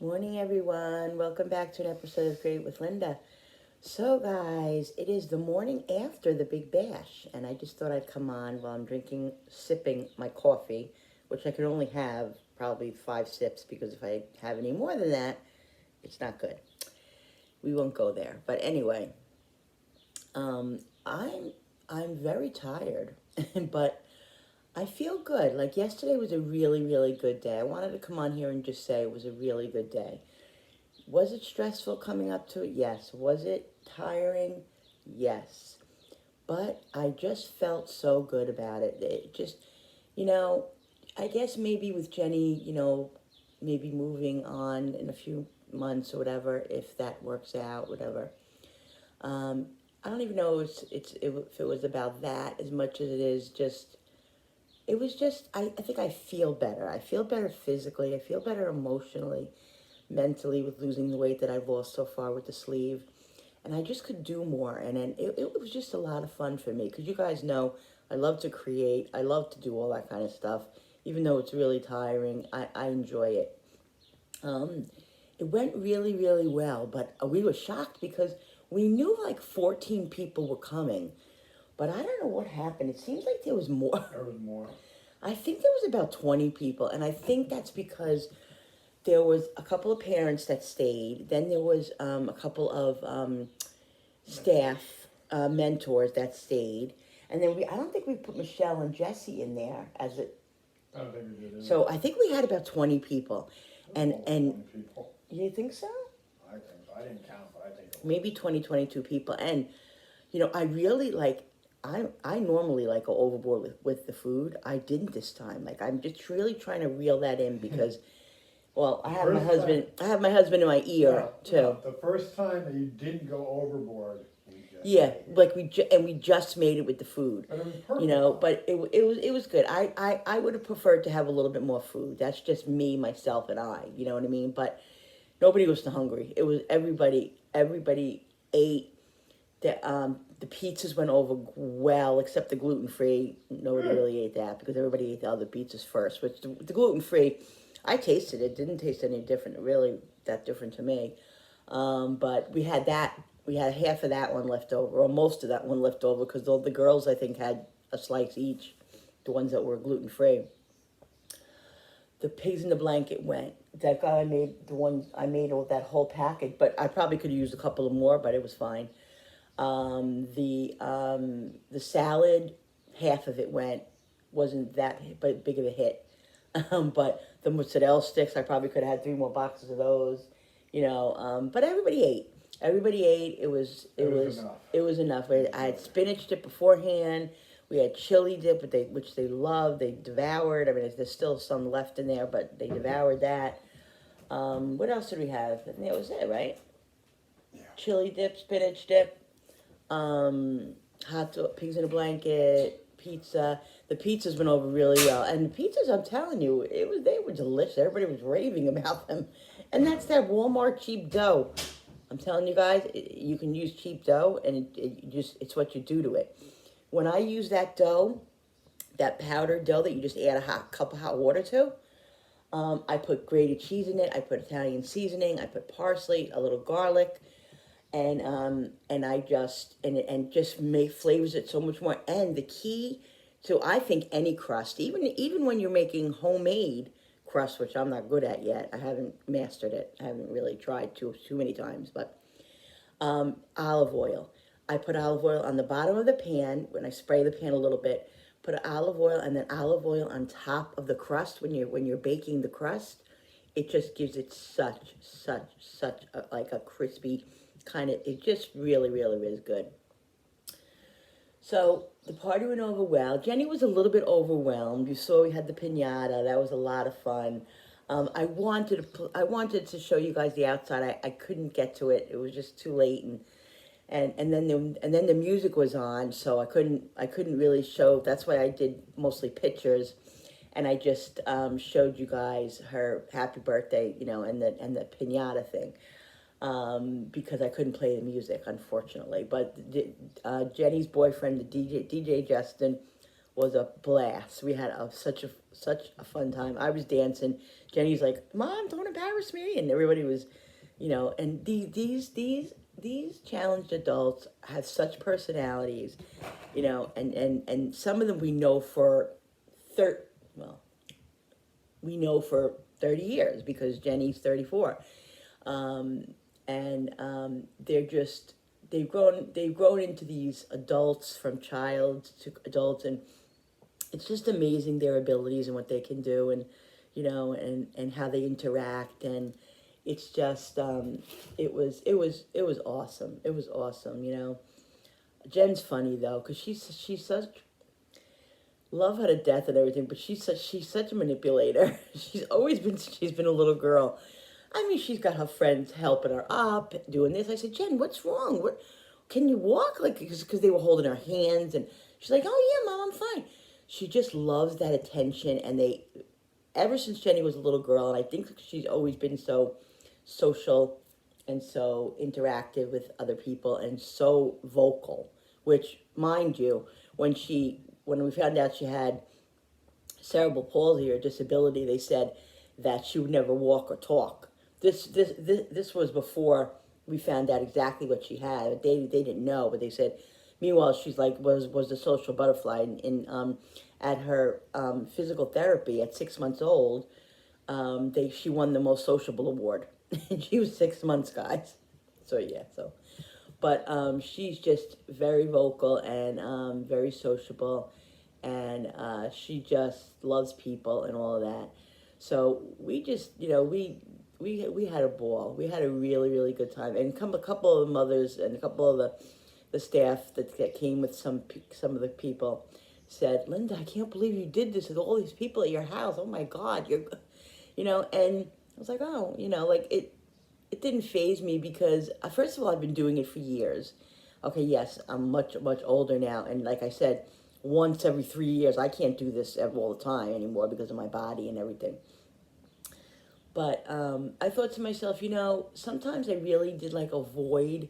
Morning, everyone. Welcome back to an episode of Create with Linda. So, guys, it is the morning after the Big Bash, and I just thought I'd come on while I'm sipping my coffee, which I can only have probably 5 sips because if I have any more than that, it's not good. We won't go there. But anyway, I'm very tired, but I feel good. Like yesterday was a really, really good day. I wanted to come on here and just say it was a really good day. Was it stressful coming up to it? Yes. Was it tiring? Yes. But I just felt so good about it. It just, you know, I guess maybe with Jenny, maybe moving on in a few months or whatever, if that works out, whatever. I don't even know if it was about that as much as it is just, it was just, I think I feel better. I feel better physically. I feel better emotionally, mentally with losing the weight that I've lost so far with the sleeve. And I just could do more. And then it was just a lot of fun for me. Because you guys know I love to create. I love to do all that kind of stuff. Even though it's really tiring, I enjoy it. It went really, really well. But we were shocked because we knew like 14 people were coming. But I don't know what happened. It seems like there was more. There was more. I think there was about 20 people. And I think that's because there was a couple of parents that stayed. Then there was a couple of staff mentors that stayed, and then I don't think we put Michelle and Jesse in there as it. I don't think we did. Either. So I think we had about 20 people, and 20 people. You think so? I think so. I didn't count, but I think Maybe 20, 22 people, and I really like. I normally like go overboard with the food. I didn't this time. Like I'm just really trying to reel that in because. Well, I have my husband in my ear too. The first time that you didn't go overboard. Yeah, like we just made it with the food. But it was perfect. But it was good. I would have preferred to have a little bit more food. That's just me, myself, and I. You know what I mean? But nobody was hungry. It was everybody ate. The pizzas went over well, except the gluten free. Nobody really ate that because everybody ate the other pizzas first. Which the gluten free. I tasted it. Didn't taste any different, really that different to me. But we had that. We had half of that one left over, or most of that one left over, because all the girls, I think, had a slice each, the ones that were gluten-free. The pigs in the blanket went. That guy made the ones, I made all that whole package, but I probably could have used a couple of more, but it was fine. The salad, half of it went, wasn't that big of a hit. But the mozzarella sticks, I probably could have had 3 more boxes of those, but everybody ate. Everybody ate. It was enough. I had spinach dip beforehand. We had chili dip, which they loved. They devoured. I mean, there's still some left in there, but they devoured that. What else did we have? I think that was it, right? Yeah. Chili dip, spinach dip, hot dog, pigs in a blanket, pizza. The pizzas went over really well, and the pizzas, I'm telling you, they were delicious. Everybody was raving about them, and that's that Walmart cheap dough. I'm telling you guys, you can use cheap dough, and it's what you do to it. When I use that dough, that powdered dough that you just add a cup of hot water to, I put grated cheese in it. I put Italian seasoning. I put parsley, a little garlic, and I just make flavors it so much more. And the key to, I think, any crust, even when you're making homemade crust, which I'm not good at yet. I haven't mastered it. I haven't really tried too many times, but olive oil. I put olive oil on the bottom of the pan when I spray the pan a little bit. Put olive oil and then olive oil on top of the crust when you're baking the crust. It just gives it such like a crispy kind of. It just really, really is good. So the party went over well. Jenny was a little bit overwhelmed. You saw we had the piñata. That was a lot of fun. I wanted to show you guys the outside. I couldn't get to it. It was just too late, and then the music was on, so I couldn't really show. That's why I did mostly pictures, and I just showed you guys her happy birthday, and the piñata thing. Because I couldn't play the music, unfortunately. But Jenny's boyfriend, the DJ Justin, was a blast. We had such a fun time. I was dancing. Jenny's like, "Mom, don't embarrass me," and everybody was, And these challenged adults have such personalities, and some of them we know for thir well, we know for 30 years because Jenny's 34. And they're just they've grown into these adults from child to adults, and it's just amazing their abilities and what they can do, and and how they interact, and it's just it was awesome. It was awesome. Jen's funny though, because she's such, love her to death and everything, but she's such a manipulator. She's been a little girl. I mean, she's got her friends helping her up, doing this. I said, Jen, what's wrong? What, can you walk? Like, because they were holding her hands, and she's like, oh yeah, Mom, I'm fine. She just loves that attention, and ever since Jenny was a little girl, and I think she's always been so social and so interactive with other people and so vocal, which, mind you, when we found out she had cerebral palsy or disability, they said that she would never walk or talk. This was before we found out exactly what she had. They didn't know, but they said. Meanwhile, she's like was the social butterfly in at her physical therapy at 6 months old. She won the most sociable award, and she was 6 months, guys. So yeah, but she's just very vocal and very sociable, and she just loves people and all of that. So we just, we had a ball. We had a really really good time, and a couple of the mothers and a couple of the staff that came with some of the people said, Linda, I can't believe you did this with all these people at your house. Oh my God, and I was like, oh, like it didn't faze me because first of all, I've been doing it for years. Okay, yes, I'm much much older now, and like I said, once every 3 years, I can't do this all the time anymore because of my body and everything. But I thought to myself, sometimes I really did like avoid.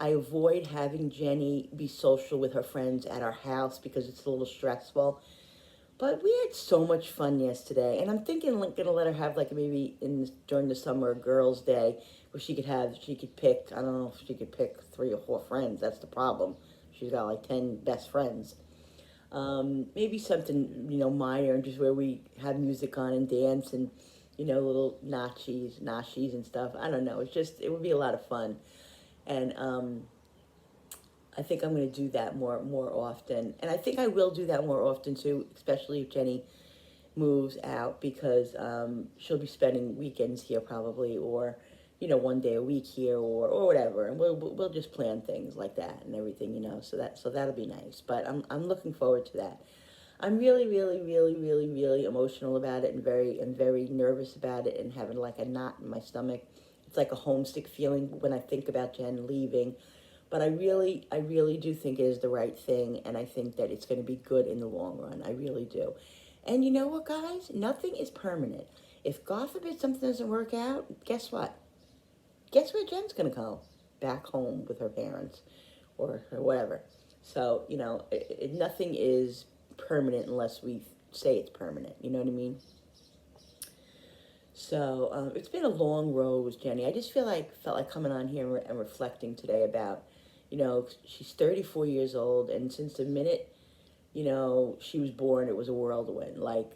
I avoid having Jenny be social with her friends at our house because it's a little stressful. But we had so much fun yesterday, and I'm thinking like gonna let her have like maybe during the summer girls' day where she could pick. I don't know if she could pick 3 or 4 friends. That's the problem. She's got like 10 best friends. Maybe something minor, and just where we have music on and dance and little nachis and stuff. I don't know. It would be a lot of fun, and I think I'm going to do that more often, and I think I will do that more often too, especially if Jenny moves out, because she'll be spending weekends here probably, or one day a week here, or whatever, and we'll just plan things like that and everything, so that'll be nice. But I'm looking forward to that. I'm really really really really really emotional about it, and very nervous about it, and having like a knot in my stomach. It's like a homesick feeling when I think about Jen leaving. But I really do think it is the right thing, and I think that it's going to be good in the long run. I really do. And you know what, guys? Nothing is permanent. If, God forbid, something doesn't work out, guess what? Guess where Jen's going to go? Back home with her parents or whatever. So, nothing is permanent unless we say it's permanent. You know what I mean? So it's been a long road with Jenny. I just felt like coming on here and reflecting today about, she's 34 years old, and since the minute, she was born, it was a whirlwind. Like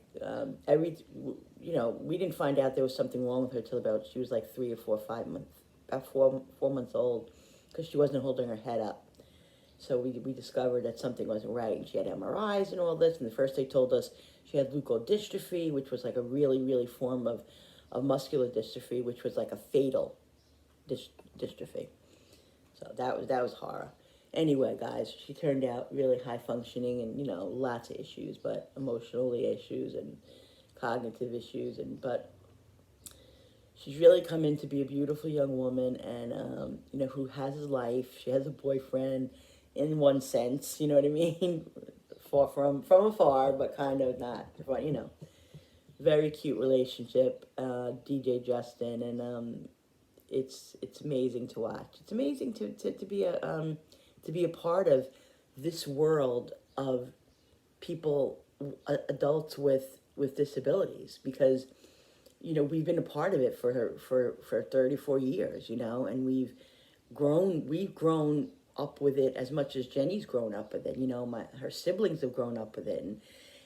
we didn't find out there was something wrong with her till about she was like 3 or 4, 5 months, about 4 months old, because she wasn't holding her head up. So we discovered that something wasn't right, and she had MRIs and all this. And the first they told us she had leukodystrophy, which was like a really really form of muscular dystrophy, which was like a fatal dystrophy. So that was horror. Anyway, guys, she turned out really high functioning, and lots of issues, but emotionally issues and cognitive issues, but she's really come in to be a beautiful young woman, and who has a life. She has a boyfriend, in one sense, you know what I mean, far from afar, but kind of not, very cute relationship, DJ Justin, and it's amazing to watch. It's amazing to be a part of this world of people, adults with disabilities, because we've been a part of it for 34 years, and we've grown up with it as much as Jenny's grown up with it. Her siblings have grown up with it,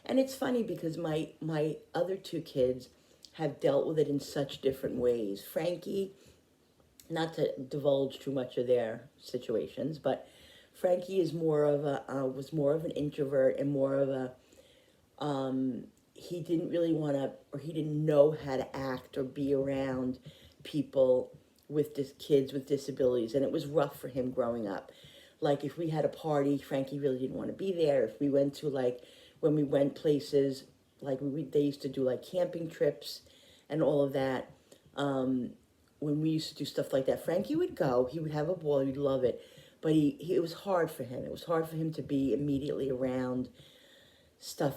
and it's funny because my other two kids have dealt with it in such different ways. Frankie, not to divulge too much of their situations, but Frankie is more of a was more of an introvert, and more of a he didn't really want to, or he didn't know how to act or be around people with kids with disabilities, and it was rough for him growing up. Like if we had a party, Frankie really didn't want to be there. If we went to, like, when we went places, like they used to do like camping trips and all of that. When we used to do stuff like that, Frankie would go. He would have a ball. He'd love it, but it was hard for him. It was hard for him to be immediately around stuff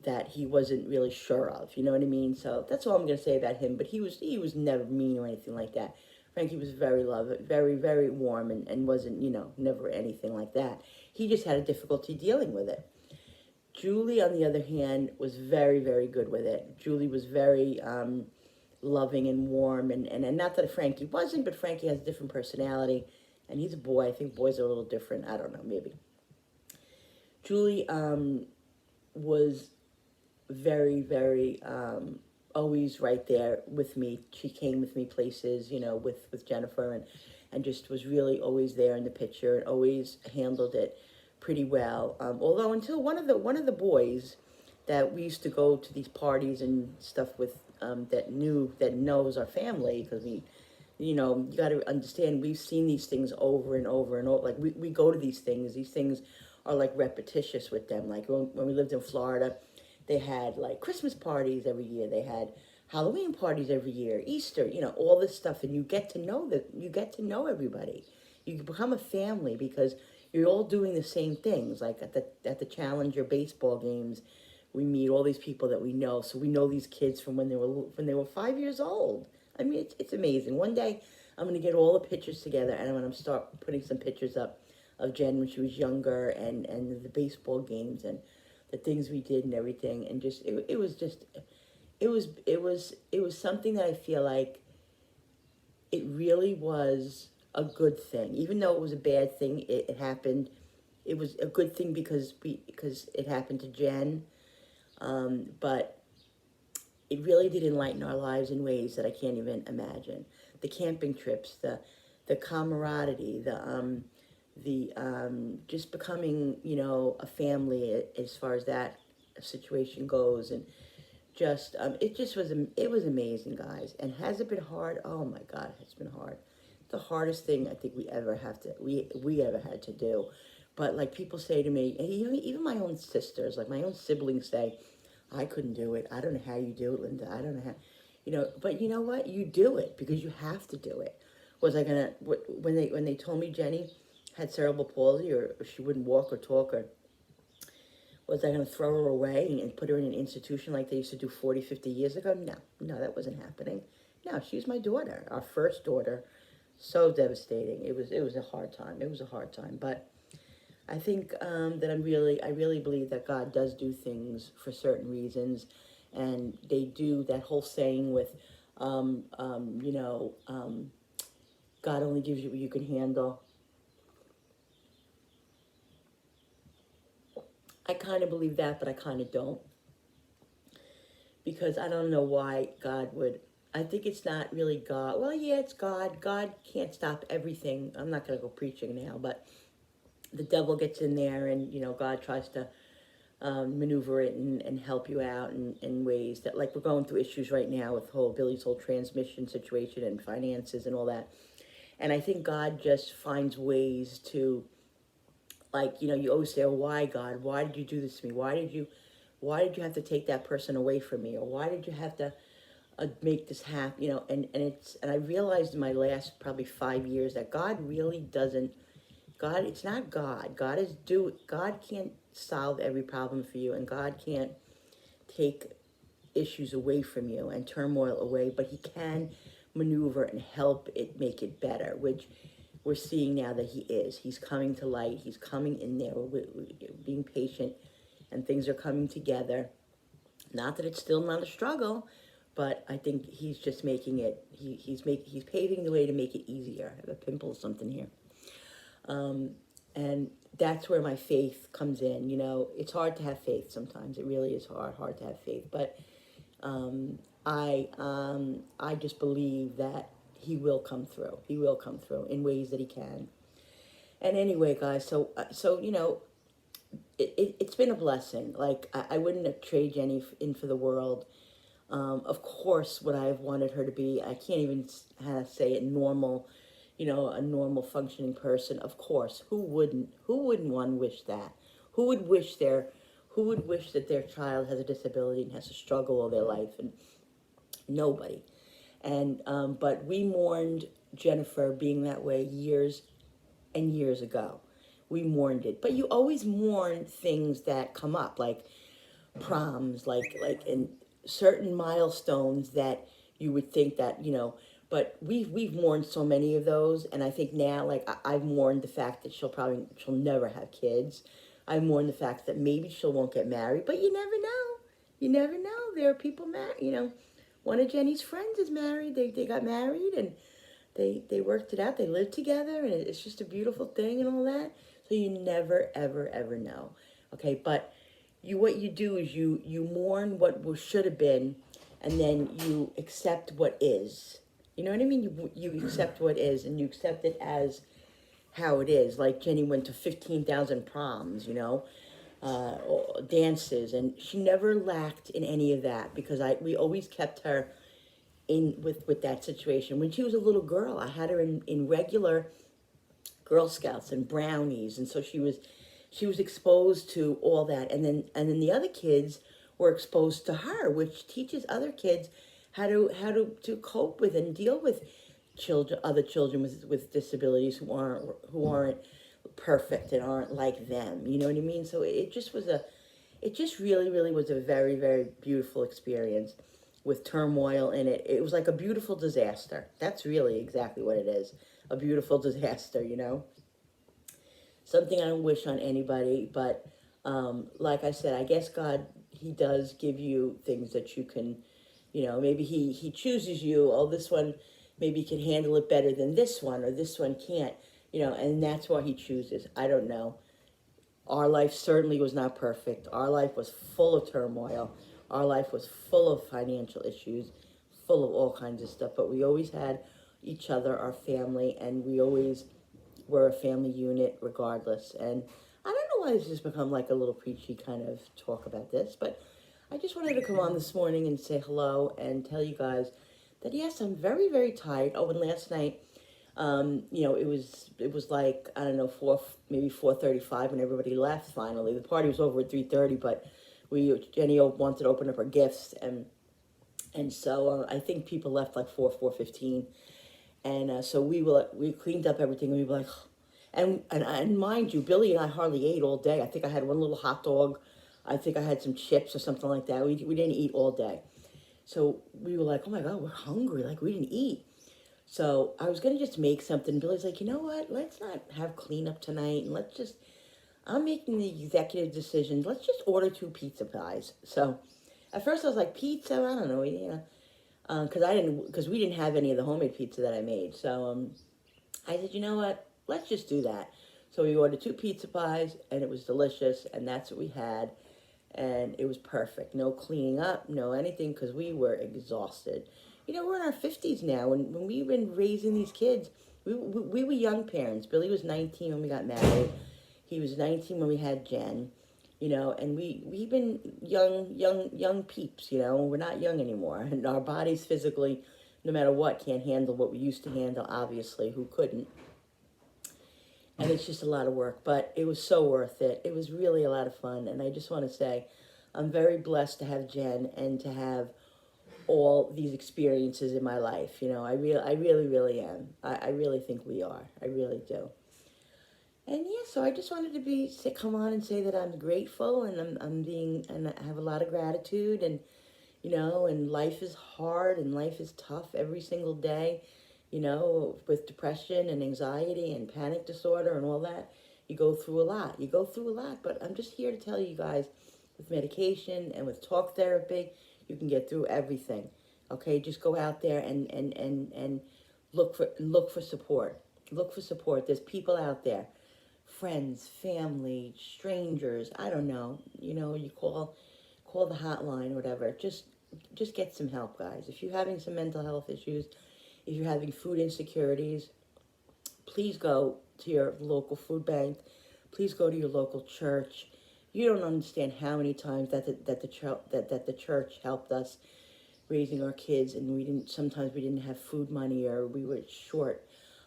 that he wasn't really sure of. You know what I mean? So that's all I'm gonna say about him. But he was never mean or anything like that. Frankie was very loving, very, very warm, and wasn't, never anything like that. He just had a difficulty dealing with it. Julie, on the other hand, was very, very good with it. Julie was very loving and warm, and not that Frankie wasn't, but Frankie has a different personality, and he's a boy. I think boys are a little different. I don't know, maybe. Julie was very, very always right there with me. She came with me places, with Jennifer, and just was really always there in the picture, and always handled it pretty well. Although until one of the boys that we used to go to these parties and stuff with, that knows our family, because you got to understand, we've seen these things over and over and over. Like we go to these things are like repetitious with them. Like when we lived in Florida, they had like Christmas parties every year. They had Halloween parties every year, Easter, all this stuff. And you get to know everybody. You become a family because you're all doing the same things. Like at the Challenger baseball games, we meet all these people that we know. So we know these kids from when they were 5 years old. I mean, it's amazing. One day I'm going to get all the pictures together, and I'm going to start putting some pictures up of Jen when she was younger, and the baseball games and the things we did and everything. And just it was something that I feel like it really was a good thing. Even though it was a bad thing, it happened. It was a good thing because it happened to Jen. But it really did enlighten our lives in ways that I can't even imagine. The camping trips, the camaraderie, the just becoming, a family as far as that situation goes, and just it was amazing, guys. And has it been hard? Oh my God, it's been hard. The hardest thing I think we ever had to do. But like people say to me, and even my own sisters, like my own siblings say, I couldn't do it. I don't know how you do it, Linda. I don't know how, but you know what? You do it because you have to do it. Was I gonna, when they told me Jenny had cerebral palsy, or she wouldn't walk or talk, or was I gonna throw her away and put her in an institution like they used to do 40, 50 years ago? No, that wasn't happening. No, she's my daughter, our first daughter. So devastating. It was a hard time. It was a hard time, but I think that I really believe that God does do things for certain reasons, and they do that whole saying with, God only gives you what you can handle. I kind of believe that, but I kind of don't, because I don't know why God would. I think it's not really God. Well, yeah, it's God. God can't stop everything. I'm not going to go preaching now, but the devil gets in there, and God tries to maneuver it and help you out in ways that, like, we're going through issues right now with Billy's whole transmission situation and finances and all that. And I think God just finds ways to, like, you always say, oh, why, God? Why did you do this to me? Why did you have to take that person away from me? Or why did you have to make this happen? And I realized in my last probably 5 years that God really doesn't. God, it's not God. God can't solve every problem for you, and God can't take issues away from you and turmoil away, but he can maneuver and help it make it better, which we're seeing now that he is. He's coming to light. He's coming in there. We're being patient and things are coming together. Not that it's still not a struggle, but I think he's just making it. He's paving the way to make it easier. I have a pimple or something here, and that's where my faith comes in. You know, it's hard to have faith sometimes. It really is hard to have faith. But I just believe that he will come through. He will come through in ways that he can. And anyway, guys, so you know, it's been a blessing. Like I wouldn't have traded Jenny in for the world. Of course, what I've wanted her to be, I can't even how to say it, normal, you know, a normal functioning person. Of course, who wouldn't? Who wouldn't one wish that? Who would wish their, who would wish that their child has a disability and has to struggle all their life? And nobody. And but we mourned Jennifer being that way years and years ago. We mourned it, but you always mourn things that come up, like proms, like in certain milestones that you would think that, you know. But we've mourned so many of those, and I think now, like I've mourned the fact that she'll never have kids. I mourn the fact that maybe she won't get married, but you never know. You never know. There are people married. You know, one of Jenny's friends is married. They got married and they worked it out. They lived together, and it's just a beautiful thing and all that. So you never, ever, ever know. Okay, but what you do is you mourn what should have been, and then you accept what is. You know what I mean? You accept what is, and you accept it as how it is. Like Jenny went to 15,000 proms, you know, dances, and she never lacked in any of that because we always kept her in with that situation. When she was a little girl, I had her in regular Girl Scouts and brownies, and so she was exposed to all that, and then the other kids were exposed to her, which teaches other kids how to cope with and deal with other children with disabilities who aren't perfect and aren't like them. You know what I mean? So it just really was a very, very beautiful experience with turmoil in it. It was like a beautiful disaster. That's really exactly what it is. A beautiful disaster, you know? Something I don't wish on anybody, but like I said, I guess God, he does give you things that you can, you know, maybe he chooses you, oh, this one maybe can handle it better than this one, or this one can't, you know, and that's why he chooses. I don't know. Our life certainly was not perfect. Our life was full of turmoil. Our life was full of financial issues, full of all kinds of stuff, but we always had each other, our family, and we always were a family unit regardless. And I don't know why this has become like a little preachy kind of talk about this, but I just wanted to come on this morning and say hello and tell you guys that yes, I'm very, very tired. Oh, and last night, you know, it was like, I don't know, maybe 4:35 when everybody left finally. The party was over at 3:30, but Jenny wanted to open up her gifts, and so I think people left like 4:15, and so we cleaned up everything, and we were like, and mind you, Billy and I hardly ate all day. I think I had one little hot dog. I think I had some chips or something like that. We didn't eat all day, so we were like, oh my God, we're hungry. Like we didn't eat. So I was gonna just make something. Billy's like, you know what? Let's not have cleanup tonight, and I'm making the executive decision. Let's just order 2 pizza pies. So at first I was like, pizza? I don't know, you know, because we didn't have any of the homemade pizza that I made. So I said, you know what? Let's just do that. So we ordered 2 pizza pies, and it was delicious, and that's what we had, and it was perfect. No cleaning up, no anything, because we were exhausted. You know, we're in our 50s now, and when we've been raising these kids, we were young parents. Billy was 19 when we got married. He was 19 when we had Jen, you know, and we've been young peeps, you know. We're not young anymore, and our bodies physically, no matter what, can't handle what we used to handle, obviously. Who couldn't? And it's just a lot of work, but it was so worth it. It was really a lot of fun, and I just want to say I'm very blessed to have Jen and to have all these experiences in my life. You know, I really am. I really think we are. I really do. And yeah, so I just wanted to come on and say that I'm grateful, and and I have a lot of gratitude, and you know, and life is hard and life is tough every single day, you know, with depression and anxiety and panic disorder and all that. You go through a lot. But I'm just here to tell you guys with medication and with talk therapy, you can get through everything. Okay, just go out there and look for support. Look for support. There's people out there, friends, family, strangers. I don't know. You know, you call the hotline, whatever. Just get some help, guys. If you're having some mental health issues, if you're having food insecurities, please go to your local food bank. Please go to your local church. You don't understand how many times that the church helped us raising our kids, and we didn't have food money, or we were short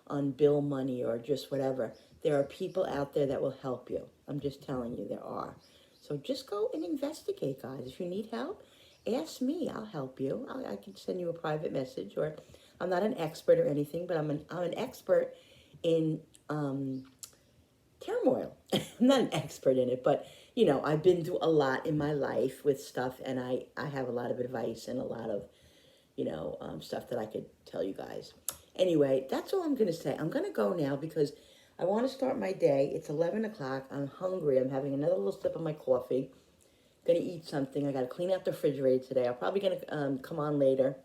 on bill money, or just whatever. There are people out there that will help you. I'm just telling you, there are. So just go and investigate, guys. If you need help, ask me. I'll help you. I can send you a private message, or I'm not an expert or anything, but I'm an expert in turmoil. I'm not an expert in it, but you know, I've been through a lot in my life with stuff, and I have a lot of advice and a lot of, you know, stuff that I could tell you guys. Anyway, that's all I'm going to say. I'm going to go now because I want to start my day. It's 11 o'clock. I'm hungry. I'm having another little sip of my coffee. Going to eat something. I got to clean out the refrigerator today. I'm probably going to come on later,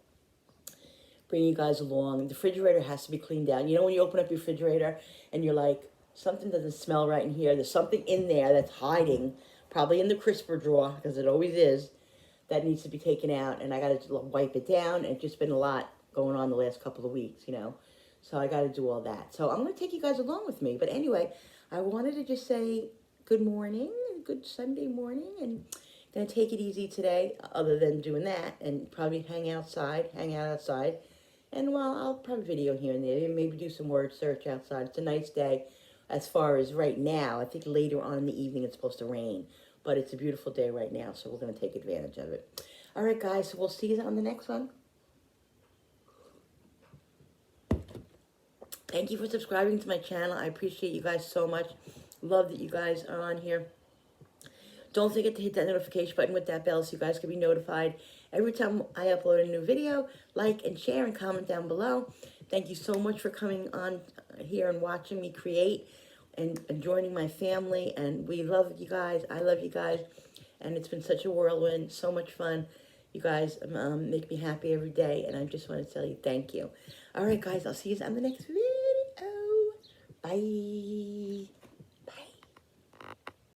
bring you guys along. The refrigerator has to be cleaned out. You know when you open up your refrigerator and you're like, something doesn't smell right in here. There's something in there that's hiding, probably in the crisper drawer, because it always is, that needs to be taken out. And I got to wipe it down. It's just been a lot going on the last couple of weeks, you know. So I got to do all that. So I'm going to take you guys along with me. But anyway, I wanted to just say good morning, good Sunday morning, and going to take it easy today, other than doing that, and probably hang out outside. And well, I'll probably video here and there, maybe do some word search outside. It's a nice day. As far as right now, I think later on in the evening it's supposed to rain. But it's a beautiful day right now, so we're going to take advantage of it. All right, guys, so we'll see you on the next one. Thank you for subscribing to my channel. I appreciate you guys so much. Love that you guys are on here. Don't forget to hit that notification button with that bell so you guys can be notified every time I upload a new video. Like and share and comment down below. Thank you so much for coming on here and watching me create and joining my family. And we love you guys. I love you guys. And it's been such a whirlwind, so much fun. You guys make me happy every day. And I just want to tell you thank you. All right, guys, I'll see you on the next video. Bye.